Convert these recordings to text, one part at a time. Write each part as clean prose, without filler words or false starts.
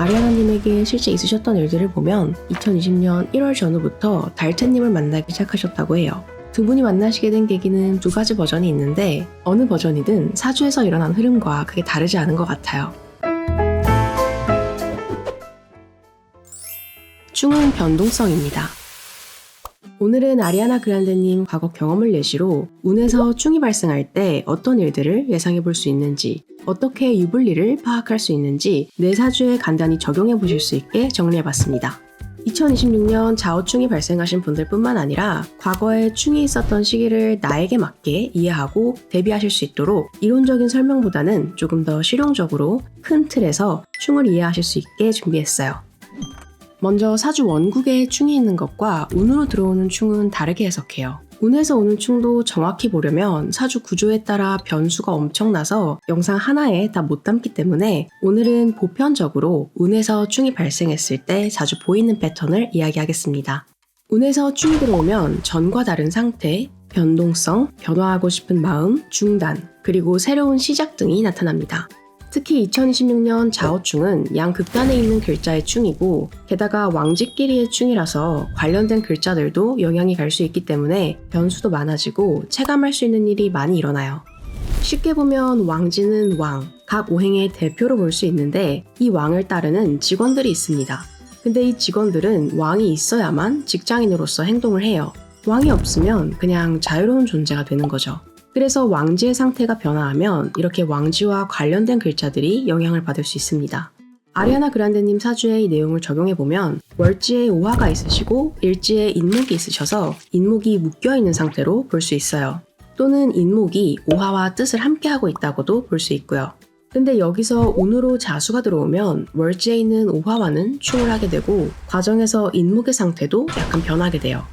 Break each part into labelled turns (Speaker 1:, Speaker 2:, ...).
Speaker 1: 아리아나님에게 실제 있으셨던 일들을 보면 2020년 1월 전후부터 달트님을 만나기 시작하셨다고 해요. 두 분이 만나시게 된 계기는 두 가지 버전이 있는데 어느 버전이든 사주에서 일어난 흐름과 크게 다르지 않은 것 같아요. 충은 변동성입니다. 오늘은 아리아나 그란데님 과거 경험을 예시로 운에서 충이 발생할 때 어떤 일들을 예상해 볼 수 있는지, 어떻게 유불리를 파악할 수 있는지 내 사주에 간단히 적용해 보실 수 있게 정리해 봤습니다. 2026년 좌우충이 발생하신 분들 뿐만 아니라 과거에 충이 있었던 시기를 나에게 맞게 이해하고 대비하실 수 있도록 이론적인 설명보다는 조금 더 실용적으로 큰 틀에서 충을 이해하실 수 있게 준비했어요. 먼저 사주 원국에 충이 있는 것과 운으로 들어오는 충은 다르게 해석해요. 운에서 오는 충도 정확히 보려면 사주 구조에 따라 변수가 엄청나서 영상 하나에 다 못 담기 때문에 오늘은 보편적으로 운에서 충이 발생했을 때 자주 보이는 패턴을 이야기하겠습니다. 운에서 충이 들어오면 전과 다른 상태, 변동성, 변화하고 싶은 마음, 중단, 그리고 새로운 시작 등이 나타납니다. 특히 2026년 좌우충은 양극단에 있는 글자의 충이고 게다가 왕지끼리의 충이라서 관련된 글자들도 영향이 갈 수 있기 때문에 변수도 많아지고 체감할 수 있는 일이 많이 일어나요. 쉽게 보면 왕지는 왕, 각 오행의 대표로 볼 수 있는데 이 왕을 따르는 직원들이 있습니다. 근데 이 직원들은 왕이 있어야만 직장인으로서 행동을 해요. 왕이 없으면 그냥 자유로운 존재가 되는 거죠. 그래서 왕지의 상태가 변화하면 이렇게 왕지와 관련된 글자들이 영향을 받을 수 있습니다. 아리아나 그란데님 사주의 이 내용을 적용해보면 월지에 오화가 있으시고 일지에 인목이 있으셔서 인목이 묶여있는 상태로 볼 수 있어요. 또는 인목이 오화와 뜻을 함께하고 있다고도 볼 수 있고요. 근데 여기서 운으로 자수가 들어오면 월지에 있는 오화와는 충을 하게 되고 과정에서 인목의 상태도 약간 변하게 돼요.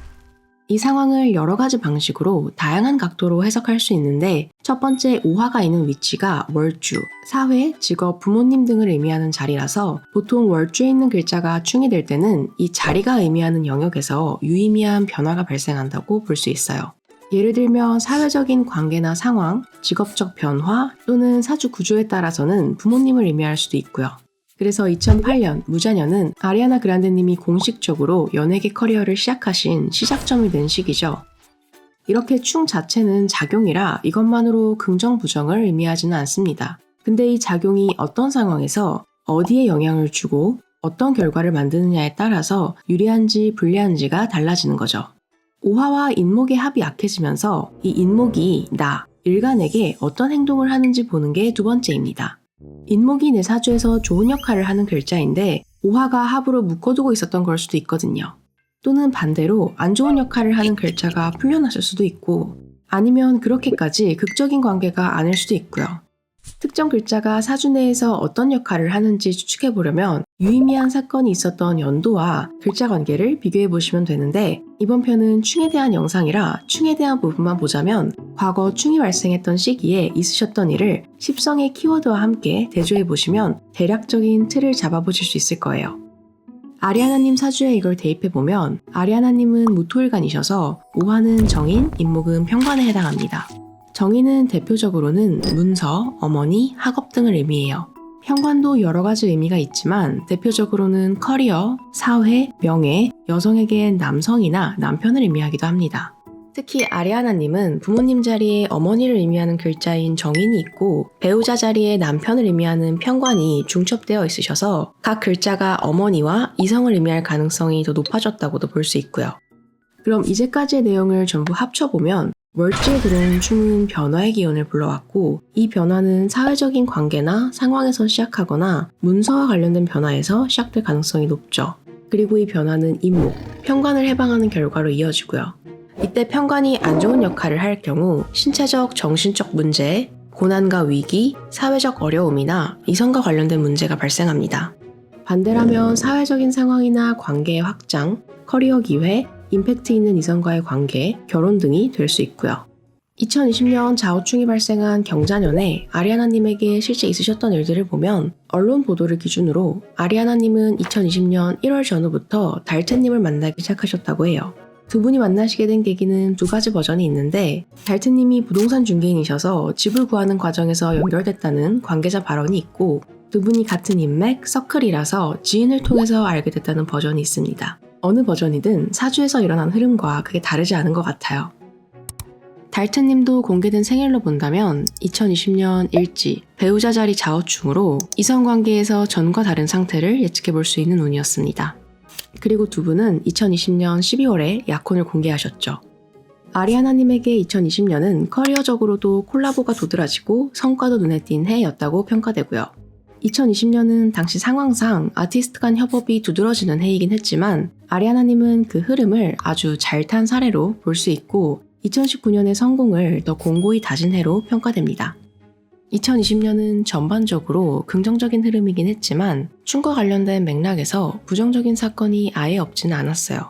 Speaker 1: 이 상황을 여러 가지 방식으로 다양한 각도로 해석할 수 있는데 첫 번째 오화가 있는 위치가 월주, 사회, 직업, 부모님 등을 의미하는 자리라서 보통 월주에 있는 글자가 충이 될 때는 이 자리가 의미하는 영역에서 유의미한 변화가 발생한다고 볼 수 있어요. 예를 들면 사회적인 관계나 상황, 직업적 변화 또는 사주 구조에 따라서는 부모님을 의미할 수도 있고요. 그래서 2008년 무자년은 아리아나 그란데님이 공식적으로 연예계 커리어를 시작하신 시작점이 된 시기죠. 이렇게 충 자체는 작용이라 이것만으로 긍정 부정을 의미하지는 않습니다. 근데 이 작용이 어떤 상황에서 어디에 영향을 주고 어떤 결과를 만드느냐에 따라서 유리한지 불리한지가 달라지는 거죠. 오화와 인목의 합이 약해지면서 이 인목이 나, 일간에게 어떤 행동을 하는지 보는 게 두 번째입니다. 인목이 내 사주에서 좋은 역할을 하는 글자인데 오화가 합으로 묶어두고 있었던 걸 수도 있거든요. 또는 반대로 안 좋은 역할을 하는 글자가 풀려났을 수도 있고 아니면 그렇게까지 극적인 관계가 아닐 수도 있고요. 특정 글자가 사주 내에서 어떤 역할을 하는지 추측해보려면 유의미한 사건이 있었던 연도와 글자 관계를 비교해보시면 되는데 이번 편은 충에 대한 영상이라 충에 대한 부분만 보자면 과거 충이 발생했던 시기에 있으셨던 일을 십성의 키워드와 함께 대조해보시면 대략적인 틀을 잡아보실 수 있을 거예요. 아리아나님 사주에 이걸 대입해보면 아리아나님은 무토일간이셔서 오화는 정인, 인목은 편관에 해당합니다. 정인은 대표적으로는 문서, 어머니, 학업 등을 의미해요. 편관도 여러 가지 의미가 있지만 대표적으로는 커리어, 사회, 명예, 여성에겐 남성이나 남편을 의미하기도 합니다. 특히 아리아나님은 부모님 자리에 어머니를 의미하는 글자인 정인이 있고 배우자 자리에 남편을 의미하는 편관이 중첩되어 있으셔서 각 글자가 어머니와 이성을 의미할 가능성이 더 높아졌다고도 볼 수 있고요. 그럼 이제까지의 내용을 전부 합쳐보면 월지에 들어온 충은 변화의 기운을 불러왔고 이 변화는 사회적인 관계나 상황에서 시작하거나 문서와 관련된 변화에서 시작될 가능성이 높죠. 그리고 이 변화는 인목, 편관을 해방하는 결과로 이어지고요. 이때 편관이 안 좋은 역할을 할 경우 신체적, 정신적 문제, 고난과 위기, 사회적 어려움이나 이성과 관련된 문제가 발생합니다. 반대라면 사회적인 상황이나 관계의 확장, 커리어 기회, 임팩트 있는 이성과의 관계, 결혼 등이 될 수 있고요. 2020년 좌우충이 발생한 경자년에 아리아나님에게 실제 있으셨던 일들을 보면 언론 보도를 기준으로 아리아나님은 2020년 1월 전후부터 달트님을 만나기 시작하셨다고 해요. 두 분이 만나시게 된 계기는 두 가지 버전이 있는데 달트님이 부동산 중개인이셔서 집을 구하는 과정에서 연결됐다는 관계자 발언이 있고 두 분이 같은 인맥, 서클이라서 지인을 통해서 알게 됐다는 버전이 있습니다. 어느 버전이든 사주에서 일어난 흐름과 크게 다르지 않은 것 같아요. 달트님도 공개된 생일로 본다면 2020년 일지, 배우자 자리 좌우충으로 이성관계에서 전과 다른 상태를 예측해 볼 수 있는 운이었습니다. 그리고 두 분은 2020년 12월에 약혼을 공개하셨죠. 아리아나님에게 2020년은 커리어적으로도 콜라보가 도드라지고 성과도 눈에 띈 해였다고 평가되고요. 2020년은 당시 상황상 아티스트 간 협업이 두드러지는 해이긴 했지만 아리아나님은 그 흐름을 아주 잘 탄 사례로 볼 수 있고 2019년의 성공을 더 공고히 다진 해로 평가됩니다. 2020년은 전반적으로 긍정적인 흐름이긴 했지만 춤과 관련된 맥락에서 부정적인 사건이 아예 없지는 않았어요.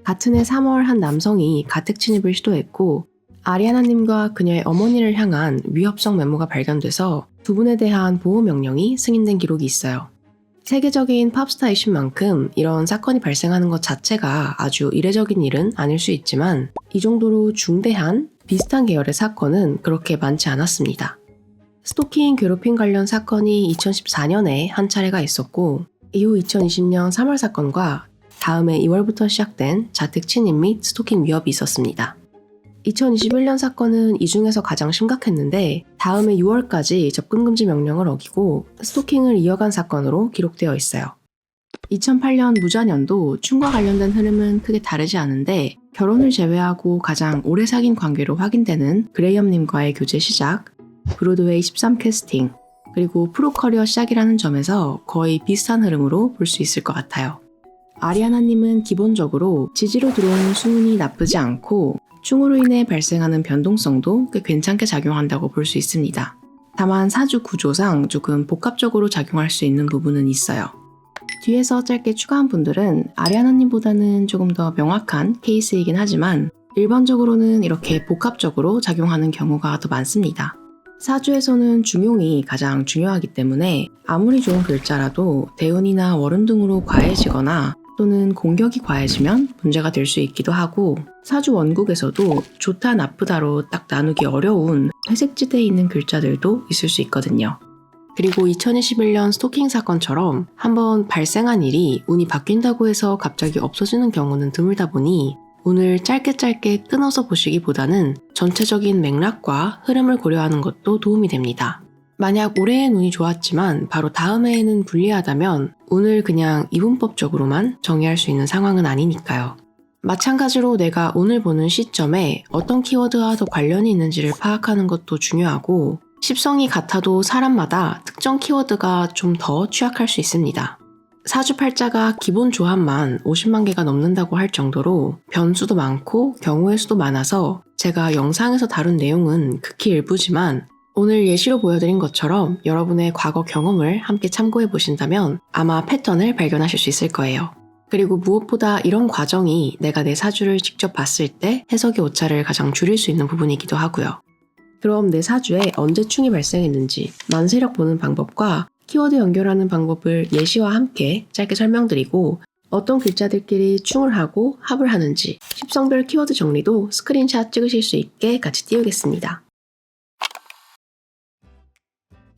Speaker 1: 같은 해 3월 한 남성이 가택 침입을 시도했고 아리아나님과 그녀의 어머니를 향한 위협성 메모가 발견돼서 두 분에 대한 보호 명령이 승인된 기록이 있어요. 세계적인 팝스타이신 만큼 이런 사건이 발생하는 것 자체가 아주 이례적인 일은 아닐 수 있지만 이 정도로 중대한 비슷한 계열의 사건은 그렇게 많지 않았습니다. 스토킹, 괴롭힘 관련 사건이 2014년에 한 차례가 있었고 이후 2020년 3월 사건과 다음해 2월부터 시작된 자택 침입 및 스토킹 위협이 있었습니다. 2021년 사건은 이 중에서 가장 심각했는데 다음해 6월까지 접근금지 명령을 어기고 스토킹을 이어간 사건으로 기록되어 있어요. 2008년 무자년도 춤과 관련된 흐름은 크게 다르지 않은데 결혼을 제외하고 가장 오래 사귄 관계로 확인되는 그레이엄님과의 교제 시작, 브로드웨이 13 캐스팅, 그리고 프로 커리어 시작이라는 점에서 거의 비슷한 흐름으로 볼 수 있을 것 같아요. 아리아나님은 기본적으로 지지로 들어오는 수운이 나쁘지 않고 충으로 인해 발생하는 변동성도 꽤 괜찮게 작용한다고 볼 수 있습니다. 다만 사주 구조상 조금 복합적으로 작용할 수 있는 부분은 있어요. 뒤에서 짧게 추가한 분들은 아리아나님보다는 조금 더 명확한 케이스이긴 하지만 일반적으로는 이렇게 복합적으로 작용하는 경우가 더 많습니다. 사주에서는 중용이 가장 중요하기 때문에 아무리 좋은 글자라도 대운이나 월운 등으로 과해지거나 또는 공격이 과해지면 문제가 될 수 있기도 하고 사주 원국에서도 좋다 나쁘다로 딱 나누기 어려운 회색지대에 있는 글자들도 있을 수 있거든요. 그리고 2021년 스토킹 사건처럼 한번 발생한 일이 운이 바뀐다고 해서 갑자기 없어지는 경우는 드물다 보니 운을 짧게 끊어서 보시기보다는 전체적인 맥락과 흐름을 고려하는 것도 도움이 됩니다. 만약 올해엔 운이 좋았지만 바로 다음 해에는 불리하다면 운을 그냥 이분법적으로만 정의할 수 있는 상황은 아니니까요. 마찬가지로 내가 운을 보는 시점에 어떤 키워드와 더 관련이 있는지를 파악하는 것도 중요하고 십성이 같아도 사람마다 특정 키워드가 좀 더 취약할 수 있습니다. 사주팔자가 기본 조합만 50만 개가 넘는다고 할 정도로 변수도 많고 경우의 수도 많아서 제가 영상에서 다룬 내용은 극히 일부지만 오늘 예시로 보여드린 것처럼 여러분의 과거 경험을 함께 참고해 보신다면 아마 패턴을 발견하실 수 있을 거예요. 그리고 무엇보다 이런 과정이 내가 내 사주를 직접 봤을 때 해석의 오차를 가장 줄일 수 있는 부분이기도 하고요. 그럼 내 사주에 언제 충이 발생했는지 만세력 보는 방법과 키워드 연결하는 방법을 예시와 함께 짧게 설명드리고 어떤 글자들끼리 충을 하고 합을 하는지 십성별 키워드 정리도 스크린샷 찍으실 수 있게 같이 띄우겠습니다.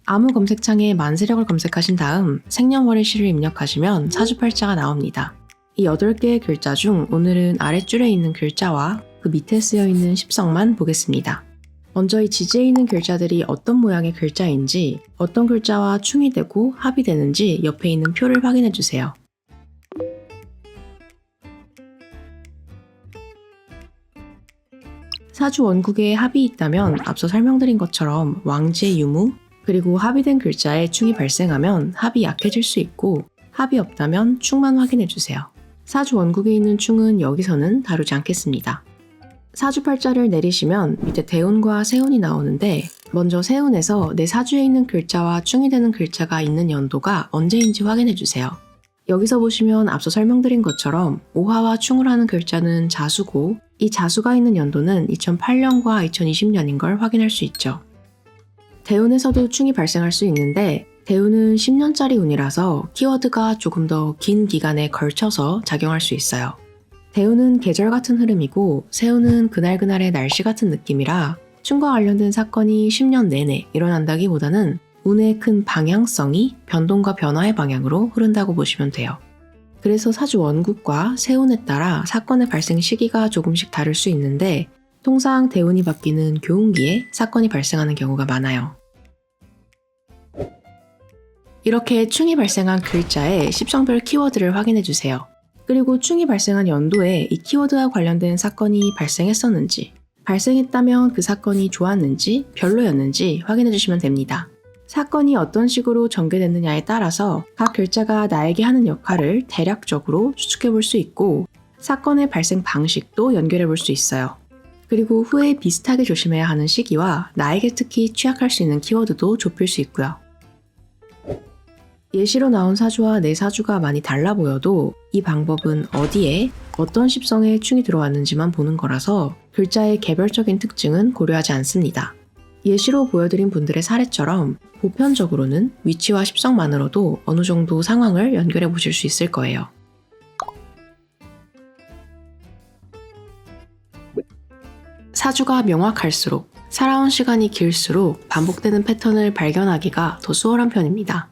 Speaker 1: 아무 검색창에 만세력을 검색하신 다음 생년월일시를 입력하시면 사주팔자가 나옵니다. 이 8개의 글자 중 오늘은 아랫줄에 있는 글자와 그 밑에 쓰여있는 십성만 보겠습니다. 먼저 이 지지에 있는 글자들이 어떤 모양의 글자인지 어떤 글자와 충이 되고 합이 되는지 옆에 있는 표를 확인해 주세요. 사주 원국에 합이 있다면 앞서 설명드린 것처럼 왕지의 유무 그리고 합이 된 글자에 충이 발생하면 합이 약해질 수 있고 합이 없다면 충만 확인해 주세요. 사주 원국에 있는 충은 여기서는 다루지 않겠습니다. 사주팔자를 내리시면 밑에 대운과 세운이 나오는데 먼저 세운에서 내 사주에 있는 글자와 충이 되는 글자가 있는 연도가 언제인지 확인해 주세요. 여기서 보시면 앞서 설명드린 것처럼 오화와 충을 하는 글자는 자수고 이 자수가 있는 연도는 2008년과 2020년인 걸 확인할 수 있죠. 대운에서도 충이 발생할 수 있는데 대운은 10년짜리 운이라서 키워드가 조금 더 긴 기간에 걸쳐서 작용할 수 있어요. 대운은 계절 같은 흐름이고 세운은 그날그날의 날씨 같은 느낌이라 충과 관련된 사건이 10년 내내 일어난다기보다는 운의 큰 방향성이 변동과 변화의 방향으로 흐른다고 보시면 돼요. 그래서 사주 원국과 세운에 따라 사건의 발생 시기가 조금씩 다를 수 있는데 통상 대운이 바뀌는 교운기에 사건이 발생하는 경우가 많아요. 이렇게 충이 발생한 글자의 십성별 키워드를 확인해 주세요. 그리고 충이 발생한 연도에 이 키워드와 관련된 사건이 발생했었는지, 발생했다면 그 사건이 좋았는지 별로였는지 확인해 주시면 됩니다. 사건이 어떤 식으로 전개됐느냐에 따라서 각 글자가 나에게 하는 역할을 대략적으로 추측해 볼 수 있고 사건의 발생 방식도 연결해 볼 수 있어요. 그리고 후에 비슷하게 조심해야 하는 시기와 나에게 특히 취약할 수 있는 키워드도 좁힐 수 있고요. 예시로 나온 사주와 내 사주가 많이 달라 보여도 이 방법은 어디에 어떤 십성에 충이 들어왔는지만 보는 거라서 글자의 개별적인 특징은 고려하지 않습니다. 예시로 보여드린 분들의 사례처럼 보편적으로는 위치와 십성만으로도 어느 정도 상황을 연결해 보실 수 있을 거예요. 사주가 명확할수록 살아온 시간이 길수록 반복되는 패턴을 발견하기가 더 수월한 편입니다.